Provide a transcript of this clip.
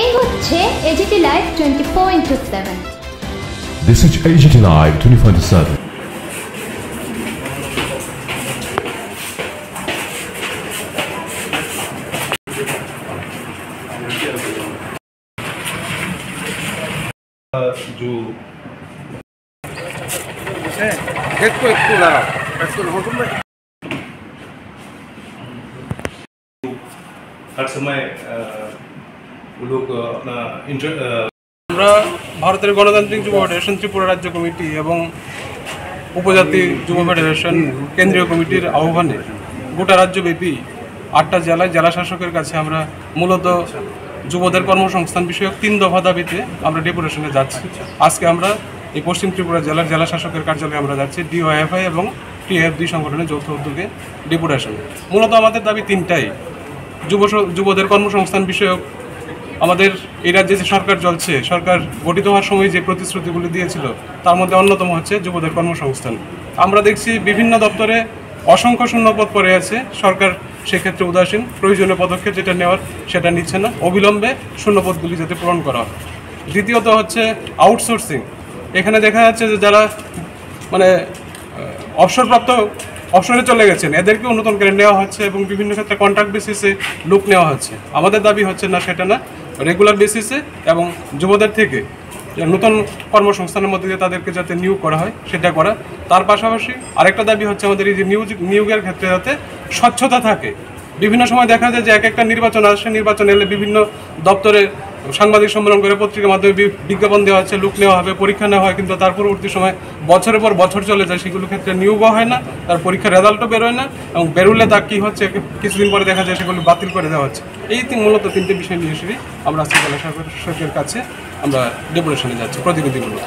এই হচ্ছে AGT Live 24/7। This is AGT Live 24/7. जो देखो एक हर समय वो लोग अपना আমরা ভারতের গণতান্ত্রিক যুব ফেডারেশন ত্রিপুরা রাজ্য কমিটি এবং উপজাতি যুব ফেডারেশন কেন্দ্রীয় কমিটির আহ্বানে গোটা রাজ্যব্যাপী 8টা জেলায় জেলা শাসকের কাছে আমরা মূলত যুবদের কর্মসংস্থান বিষয়ক 3 দফা দাবিতে আমরা ডেপুটেশনে যাচ্ছি। আজকে আমরা এই পশ্চিম ত্রিপুরা জেলার জেলা শাসকের কার্যালয়ে আমরা যাচ্ছি DYFI এবং TF দুই সংগঠনের যৌথ উদ্যোগে ডেপুটেশন। মূলত আমাদের দাবি 3টাই। যুবদের কর্মসংস্থান বিষয়ক আমাদের এই রাজ্যে যে সরকার চলছে, সরকার গঠিত হওয়ার সময় যে প্রতিশ্রুতিগুলি দিয়েছিল তার মধ্যে অন্যতম হচ্ছে যুবদের কর্মসংস্থান। আমরা দেখছি বিভিন্ন দপ্তরে অসংখ্য শূন্যপদ পড়ে আছে, সরকার সেক্ষেত্রে উদাসীন, প্রয়োজনীয় পদক্ষেপ যেটা নেওয়ার সেটা নিচ্ছে না, অবিলম্বে শূন্যপদগুলি যাতে পূরণ করা হয়। দ্বিতীয়ত হচ্ছে আউটসোর্সিং। এখানে দেখা যাচ্ছে যে যারা অবসরপ্রাপ্ত অবসরে চলে গেছেন এদেরকেও নতুন করে নেওয়া হচ্ছে এবং বিভিন্ন ক্ষেত্রে কন্ট্রাক্ট বেসিসে লোক নেওয়া হচ্ছে। আমাদের দাবি হচ্ছে না সেটা না, রেগুলার বেসিসে এবং যুবদের থেকে নতুন কর্মসংস্থানের মধ্যে দিয়ে তাদেরকে যাতে নিয়োগ করা হয় সেটা করা। তার পাশাপাশি আরেকটা দাবি হচ্ছে আমাদের এই যে নিয়োগের ক্ষেত্রে যাতে স্বচ্ছতা থাকে। বিভিন্ন সময় দেখা যায় যে একটা নির্বাচন আসে, নির্বাচন এলে বিভিন্ন দপ্তরে সাংবাদিক সম্মেলন করে পত্রিকার মাধ্যমে বিজ্ঞাপন দেওয়া হচ্ছে, লোক নেওয়া হবে, পরীক্ষা নেওয়া হয়, কিন্তু তার পরবর্তী সময় বছরের পর বছর চলে যায়, সেগুলোর ক্ষেত্রে নিয়োগও হয় না, তার পরীক্ষার রেজাল্টও বেরোয় না এবং বেরোলে তা কী হচ্ছে কিছুদিন পরে দেখা যায় সেগুলো বাতিল করে দেওয়া হচ্ছে। এই মূলত 3টে বিষয় নিয়ে এসে আমরা আজকে জেলা শাসকের কাছে আমরা ডেপুটেশনে যাচ্ছি প্রতিনিধিমূলক।